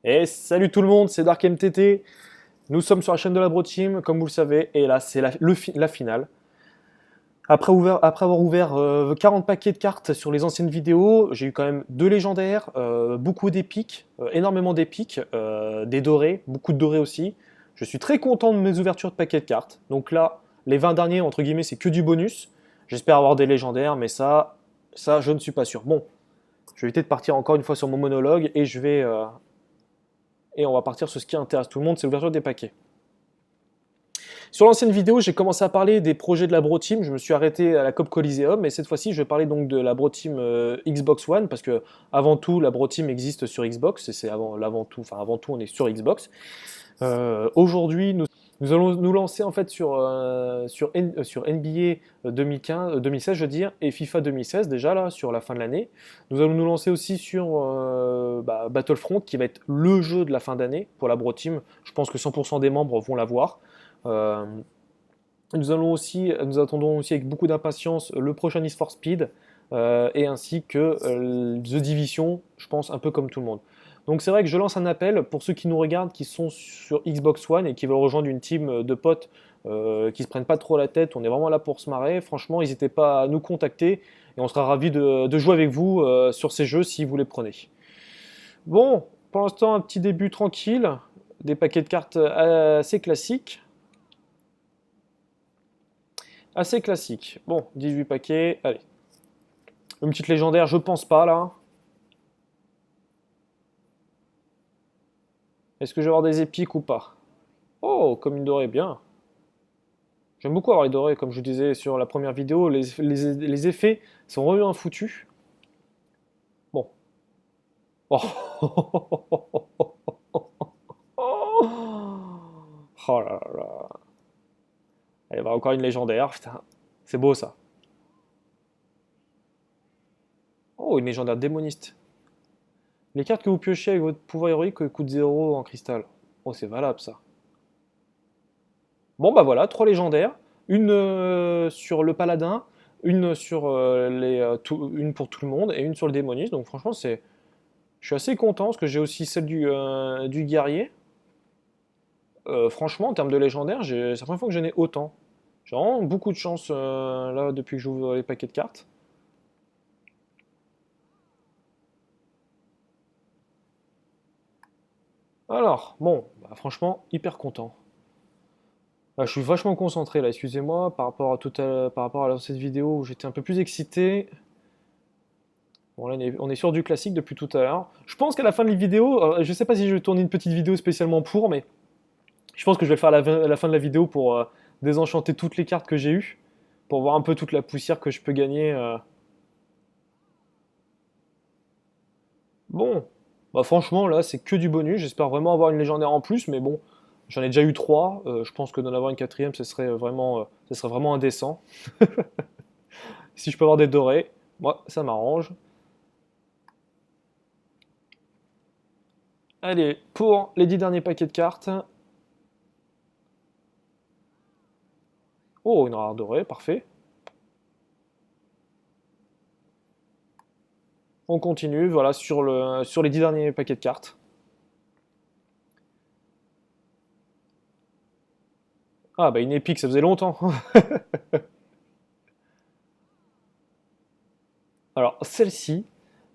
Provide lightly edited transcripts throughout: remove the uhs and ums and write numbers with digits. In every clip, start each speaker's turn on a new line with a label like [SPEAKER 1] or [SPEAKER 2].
[SPEAKER 1] Et salut tout le monde, c'est Dark MTT. Nous sommes sur la chaîne de la Bro Team, comme vous le savez, et là c'est la finale. Après avoir ouvert 40 paquets de cartes sur les anciennes vidéos, j'ai eu quand même deux légendaires, beaucoup d'épiques, énormément d'épiques, des dorés, beaucoup de dorés aussi. Je suis très content de mes ouvertures de paquets de cartes. Donc là, les 20 derniers, entre guillemets, c'est que du bonus. J'espère avoir des légendaires, mais ça, je ne suis pas sûr. Bon, je vais éviter de partir encore une fois sur mon monologue et on va partir sur ce qui intéresse tout le monde, c'est l'ouverture des paquets. Sur l'ancienne vidéo, j'ai commencé à parler des projets de la Bro Team, je me suis arrêté à la COP Coliseum, et cette fois-ci, je vais parler donc de la Bro Team Xbox One, parce que avant tout, la Bro Team existe sur Xbox, et c'est avant tout, on est sur Xbox. Aujourd'hui, nous allons nous lancer en fait sur NBA 2015, 2016, je veux dire, et FIFA 2016 déjà là sur la fin de l'année. Nous allons nous lancer aussi sur Battlefront, qui va être le jeu de la fin d'année pour la Bro Team. Je pense que 100% des membres vont l'avoir. Euh, nous attendons aussi avec beaucoup d'impatience le prochain Need for Speed et ainsi que The Division, je pense un peu comme tout le monde. Donc c'est vrai que je lance un appel pour ceux qui nous regardent, qui sont sur Xbox One et qui veulent rejoindre une team de potes qui se prennent pas trop la tête. On est vraiment là pour se marrer. Franchement, n'hésitez pas à nous contacter et on sera ravis de jouer avec vous sur ces jeux si vous les prenez. Bon, pour l'instant un petit début tranquille, des paquets de cartes assez classiques. Assez classique. Bon, 18 paquets, allez. Une petite légendaire, je pense pas là. Est-ce que je vais avoir des épiques ou pas? Oh, comme une dorée, bien. J'aime beaucoup avoir les dorés, comme je vous disais sur la première vidéo. Les effets sont vraiment foutus. Bon. Oh. Oh là là. Allez, bah, encore une légendaire, putain. C'est beau ça. Oh, une légendaire démoniste. Les cartes que vous piochez avec votre pouvoir héroïque coûtent 0 en cristal. Oh, c'est valable ça. Bon bah voilà, trois légendaires, une sur le paladin, une sur une pour tout le monde et une sur le démoniste. Donc franchement je suis assez content parce que j'ai aussi celle du guerrier. Franchement en termes de légendaires, c'est la première fois que j'en ai autant. J'ai vraiment beaucoup de chance là depuis que j'ouvre les paquets de cartes. Alors bon, bah, franchement hyper content. Je suis vachement concentré là, excusez-moi, par rapport à cette vidéo où j'étais un peu plus excité. Bon, là, on est sur du classique depuis tout à l'heure. Je pense qu'à la fin de la vidéo, je sais pas si je vais tourner une petite vidéo spécialement pour, mais je pense que je vais le faire à la fin de la vidéo pour désenchanter toutes les cartes que j'ai eues, pour voir un peu toute la poussière que je peux gagner. Bon, bah franchement, là, c'est que du bonus. J'espère vraiment avoir une légendaire en plus, mais bon, j'en ai déjà eu trois. Je pense que d'en avoir une quatrième, ce serait vraiment indécent. Si je peux avoir des dorés, moi, ça m'arrange. Allez, pour les 10 derniers paquets de cartes. Oh, une rare dorée, parfait. On continue, voilà, sur les 10 derniers paquets de cartes. Ah bah une épique, ça faisait longtemps. Alors celle-ci,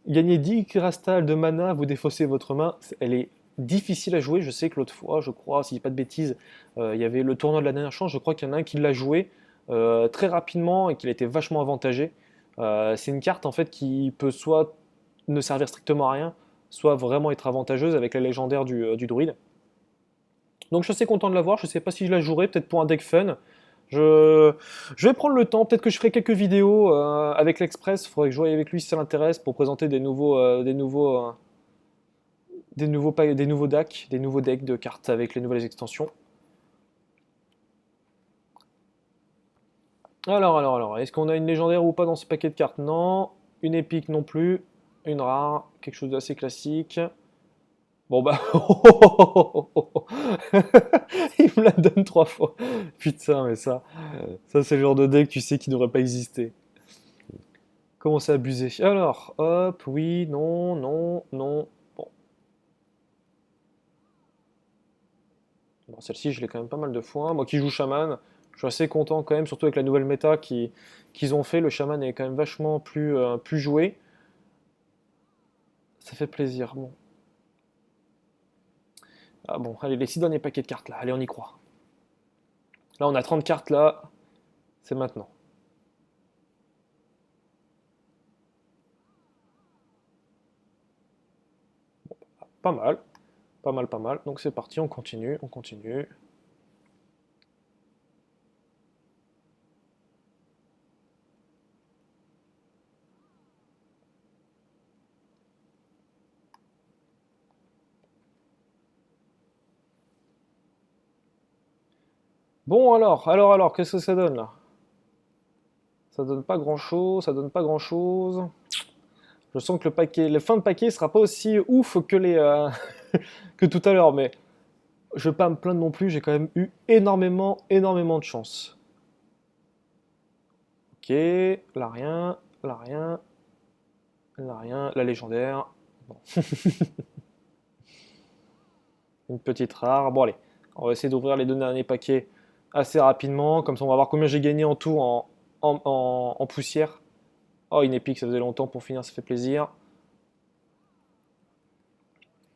[SPEAKER 1] gagner 10 cristals de mana, vous défaussez votre main, elle est difficile à jouer. Je sais que l'autre fois, je crois, si je dis pas de bêtises, il y avait le tournoi de la dernière chance, je crois qu'il y en a un qui l'a joué très rapidement et qu'il était vachement avantagé. C'est une carte en fait qui peut soit ne servir strictement à rien, soit vraiment être avantageuse avec la légendaire du druide. Donc je suis assez content de l'avoir, je sais pas si je la jouerai, peut-être pour un deck fun. Je, je vais prendre le temps, peut-être que je ferai quelques vidéos avec l'Express, il faudrait que je joue avec lui si ça l'intéresse pour présenter des nouveaux decks, des nouveaux decks de cartes avec les nouvelles extensions. Alors, est-ce qu'on a une légendaire ou pas dans ce paquet de cartes? Non. Une épique non plus. Une rare, quelque chose d'assez classique. Bon bah, il me la donne trois fois. Putain, mais ça c'est le genre de deck, tu sais, qui devrait pas exister. Comment c'est abusé. Alors, hop, oui, non, non, non. Bon. Bon, celle-ci, je l'ai quand même pas mal de fois. Moi qui joue chaman, je suis assez content quand même, surtout avec la nouvelle méta qu'ils ont fait. Le chaman est quand même vachement plus joué. Ça fait plaisir. Bon. Ah bon, allez, les 6 derniers paquets de cartes là, allez, on y croit. Là, on a 30 cartes là, c'est maintenant. Bon, pas mal, pas mal, pas mal. Donc c'est parti, on continue, on continue. Bon alors, qu'est-ce que ça donne là? Ça donne pas grand-chose, ça donne pas grand-chose. Je sens que le fin de paquet sera pas aussi ouf que que tout à l'heure, mais je vais pas me plaindre non plus, j'ai quand même eu énormément de chance. Ok, là rien, là rien, là rien, la légendaire. Bon. Une petite rare. Bon allez, on va essayer d'ouvrir les 2 derniers paquets assez rapidement, comme ça on va voir combien j'ai gagné en tout en poussière. Oh, une épique, ça faisait longtemps pour finir, ça fait plaisir.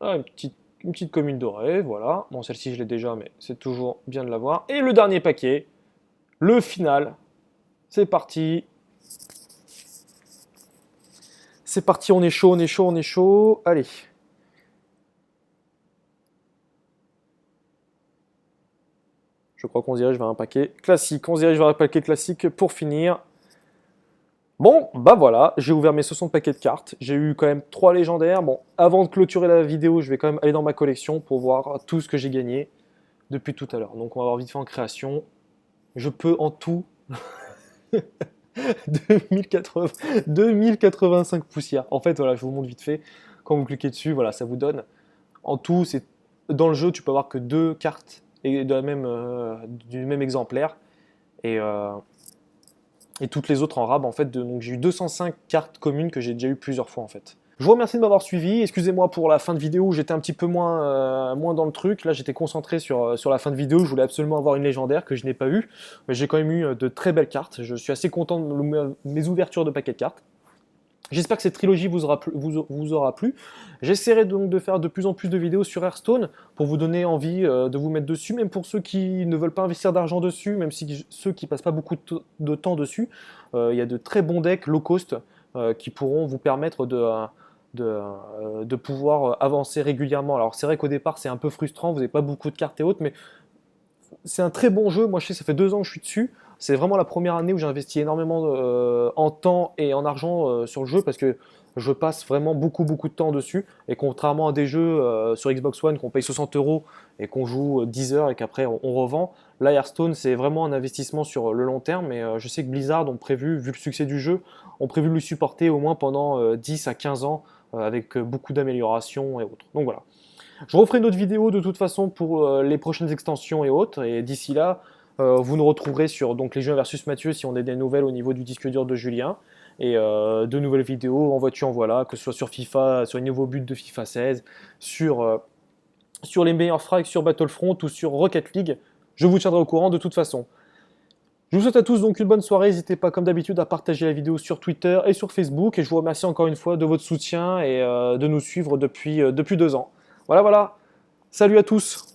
[SPEAKER 1] Ah, une petite commune dorée, voilà. Bon, celle-ci, je l'ai déjà, mais c'est toujours bien de l'avoir. Et le dernier paquet, le final. C'est parti. C'est parti, on est chaud, on est chaud, on est chaud. Allez. Je crois qu'on se dirige vers un paquet classique. On se dirige vers un paquet classique pour finir. Bon, bah voilà, j'ai ouvert mes 60 paquets de cartes. J'ai eu quand même 3 légendaires. Bon, avant de clôturer la vidéo, je vais quand même aller dans ma collection pour voir tout ce que j'ai gagné depuis tout à l'heure. Donc on va voir vite fait en création. Je peux en tout 2080, 2085 poussières. En fait, voilà, je vous montre vite fait. Quand vous cliquez dessus, voilà, ça vous donne. En tout, c'est dans le jeu, tu peux avoir que 2 cartes du même exemplaire. Et, euh, et toutes les autres en rab, en fait. Donc j'ai eu 205 cartes communes que j'ai déjà eu plusieurs fois, en fait. Je vous remercie de m'avoir suivi. Excusez-moi pour la fin de vidéo où j'étais un petit peu moins dans le truc. Là, j'étais concentré sur la fin de vidéo. Je voulais absolument avoir une légendaire que je n'ai pas eu. Mais j'ai quand même eu de très belles cartes. Je suis assez content de mes ouvertures de paquets de cartes. J'espère que cette trilogie vous aura plu. J'essaierai donc de faire de plus en plus de vidéos sur Hearthstone pour vous donner envie de vous mettre dessus, même pour ceux qui ne veulent pas investir d'argent dessus, même si ceux qui passent pas beaucoup de temps dessus. Il y a de très bons decks low cost qui pourront vous permettre de pouvoir avancer régulièrement. Alors c'est vrai qu'au départ c'est un peu frustrant, vous n'avez pas beaucoup de cartes et autres, mais c'est un très bon jeu. Moi, je sais, ça fait 2 ans que je suis dessus. C'est vraiment la première année où j'ai investi énormément en temps et en argent sur le jeu parce que je passe vraiment beaucoup de temps dessus. Et contrairement à des jeux sur Xbox One qu'on paye 60 euros et qu'on joue 10 heures et qu'après on revend, là, Hearthstone, c'est vraiment un investissement sur le long terme. Et je sais que Blizzard ont prévu, vu le succès du jeu, ont prévu de le supporter au moins pendant 10 à 15 ans avec beaucoup d'améliorations et autres. Donc voilà. Je referai une autre vidéo de toute façon pour les prochaines extensions et autres. Et d'ici là, vous nous retrouverez sur donc, les jeux versus Mathieu si on a des nouvelles au niveau du disque dur de Julien. Et de nouvelles vidéos en voiture en voilà, que ce soit sur FIFA, sur les nouveaux buts de FIFA 16, sur les meilleurs frags sur Battlefront ou sur Rocket League. Je vous tiendrai au courant de toute façon. Je vous souhaite à tous donc une bonne soirée. N'hésitez pas, comme d'habitude, à partager la vidéo sur Twitter et sur Facebook. Et je vous remercie encore une fois de votre soutien et de nous suivre depuis 2 ans. Voilà. Salut à tous!